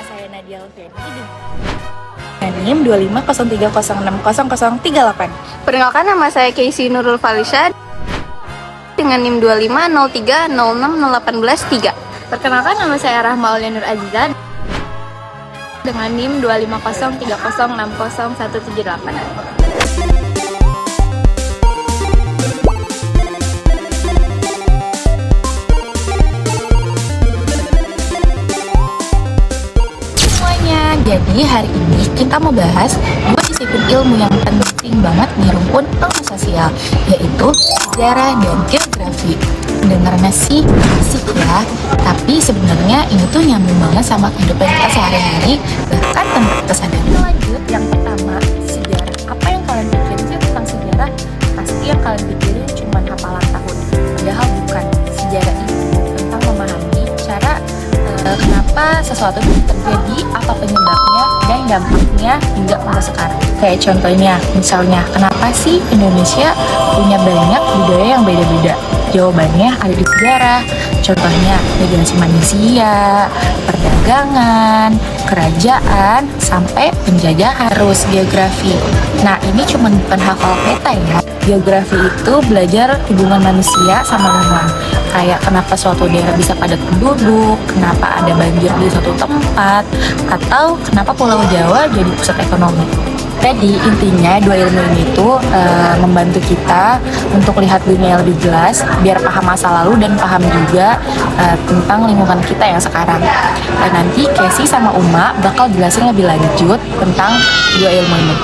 saya Nadia Alfiani dengan NIM 25030600038. Perkenalkan, nama saya Casey Nurul Falisha dengan NIM 25030601813. Perkenalkan, nama saya Rahma Aulia Nur Aziza dengan NIM 25030600178. Jadi hari ini kita mau bahas dua disiplin ilmu yang penting banget di rumpun ilmu sosial, yaitu sejarah dan geografi. Dengarnya sih asik ya, tapi sebenarnya ini tuh nyambung banget sama kehidupan kita sehari-hari, bahkan tanpa kesadaran. Lanjut, yang pertama, sejarah. Apa yang kalian pikirin sih tentang sejarah? Pasti yang kalian pikirin cuma hafalan tahun. Padahal bukan. Sejarah itu tentang memahami cara kenapa sesuatu itu terjadi, apa penyebabnya, dan dampaknya hingga sampai sekarang. Kayak contohnya, misalnya, kenapa sih Indonesia punya banyak budaya yang beda-beda? Jawabannya ada di sejarah. Contohnya, migrasi manusia, perdagangan, kerajaan, sampai penjajahan. Harus geografi. Nah, ini cuma bukan hafal peta ya. Geografi itu belajar hubungan manusia sama lingkungan. Kayak kenapa suatu daerah bisa padat penduduk, kenapa ada banjir di suatu tempat, atau kenapa Pulau Jawa jadi pusat ekonomi. Jadi intinya dua ilmu ini tuh membantu kita untuk lihat dunia yang lebih jelas, biar paham masa lalu dan paham juga tentang lingkungan kita yang sekarang. Dan nanti Casey sama Uma bakal jelasin lebih lanjut tentang dua ilmu ini.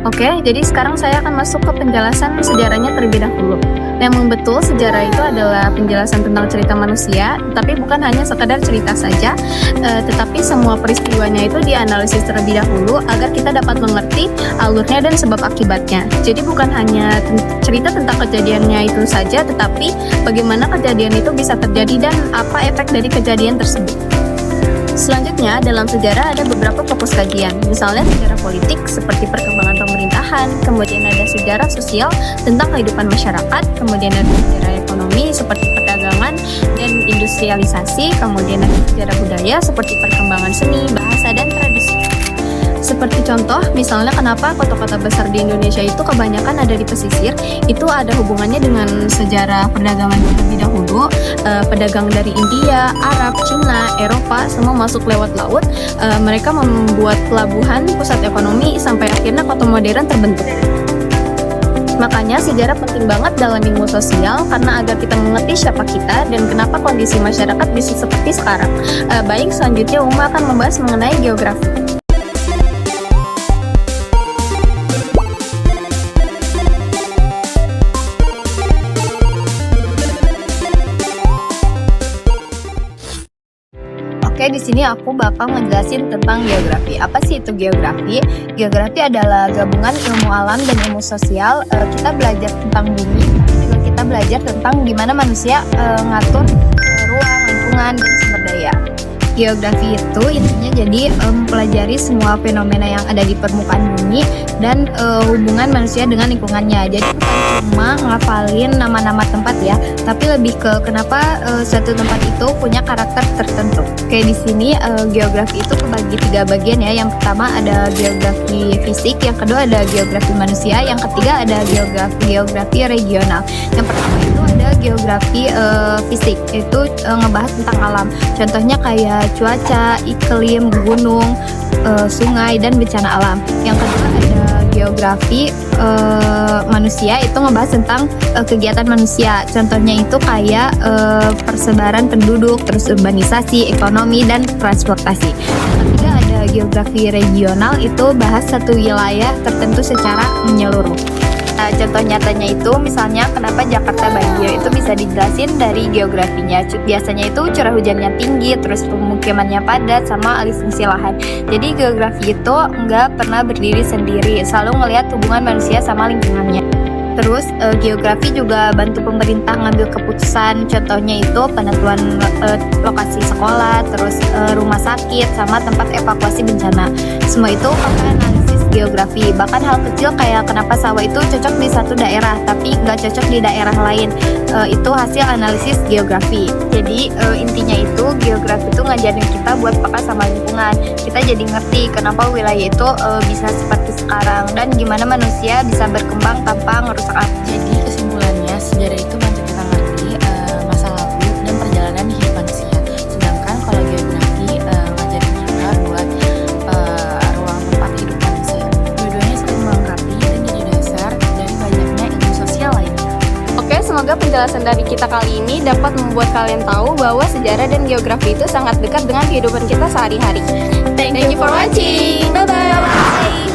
Oke, jadi sekarang saya akan masuk ke penjelasan sejarahnya terlebih dahulu. Memang betul, sejarah itu adalah penjelasan tentang cerita manusia, tapi bukan hanya sekadar cerita saja, tetapi semua peristiwanya itu dianalisis terlebih dahulu agar kita dapat mengerti alurnya dan sebab akibatnya. Jadi bukan hanya cerita tentang kejadiannya itu saja, tetapi bagaimana kejadian itu bisa terjadi dan apa efek dari kejadian tersebut. Selanjutnya, dalam sejarah ada beberapa fokus kajian, misalnya sejarah politik seperti perkembangan pemerintahan, kemudian ada sejarah sosial tentang kehidupan masyarakat, kemudian ada sejarah ekonomi seperti perdagangan dan industrialisasi, kemudian ada sejarah budaya seperti perkembangan seni, bahasa, dan tradisi. Seperti contoh, misalnya kenapa kota-kota besar di Indonesia itu kebanyakan ada di pesisir, itu ada hubungannya dengan sejarah perdagangan terlebih dahulu. Pedagang dari India, Arab, Cina, Eropa, semua masuk lewat laut. Mereka membuat pelabuhan pusat ekonomi sampai akhirnya kota modern terbentuk. Makanya sejarah penting banget dalam ilmu sosial karena agar kita mengerti siapa kita dan kenapa kondisi masyarakat bisa seperti sekarang. Baik, selanjutnya Uma akan membahas mengenai geografi. Oke, di sini aku bakal ngejelasin tentang geografi. Apa sih itu geografi? Geografi adalah gabungan ilmu alam dan ilmu sosial. Kita belajar tentang bumi, juga kita belajar tentang gimana manusia ngatur ruang, lingkungan, dan sumber daya. Geografi itu intinya jadi mempelajari semua fenomena yang ada di permukaan bumi dan hubungan manusia dengan lingkungannya. Jadi bukan cuma ngafalin nama-nama tempat ya, tapi lebih ke kenapa suatu tempat itu punya karakter tertentu. Kayak di sini geografi itu kebagi 3 bagian ya. Yang pertama ada geografi fisik, yang kedua ada geografi manusia, yang ketiga ada geografi regional. Yang pertama itu ada geografi fisik, itu ngebahas tentang alam. Contohnya kayak cuaca, iklim, gunung, sungai, dan bencana alam. Yang kedua ada geografi manusia, itu ngebahas tentang kegiatan manusia. Contohnya itu kayak persebaran penduduk, terus urbanisasi, ekonomi, dan transportasi. Yang ketiga ada geografi regional, itu bahas satu wilayah tertentu secara menyeluruh. Contoh nyatanya itu misalnya kenapa Jakarta banjir, itu bisa dijelasin dari geografinya. Biasanya itu curah hujannya tinggi, terus pemukimannya padat, sama alih fungsi lahan. Jadi geografi itu nggak pernah berdiri sendiri, selalu ngelihat hubungan manusia sama lingkungannya. Terus geografi juga bantu pemerintah ngambil keputusan, contohnya itu penentuan lokasi sekolah, terus rumah sakit, sama tempat evakuasi bencana. Semua itu pakai analisis geografi. Bahkan hal kecil kayak kenapa sawah itu cocok di satu daerah tapi nggak cocok di daerah lain, itu hasil analisis geografi. Jadi intinya itu geografi itu ngajarin kita buat peka sama lingkungan. Kita jadi ngerti kenapa wilayah itu bisa seperti sekarang dan gimana manusia bisa berkembang tanpa ngerusak alam. Jadi kesimpulannya, sejarah itu bantu kita ngerti masa lalu dan perjalanan hidup manusia. Sedangkan kalau geografi ngajarin kita buat ruang tempat hidup manusia. Dua-duanya saling melengkapi dan jadi dasar dari banyaknya ilmu sosial lainnya. Oke, semoga penjelasan dari kita kali ini dapat membuat kalian tahu bahwa sejarah dan geografi itu sangat dekat dengan kehidupan kita sehari-hari. Thank you for watching. Bye-bye.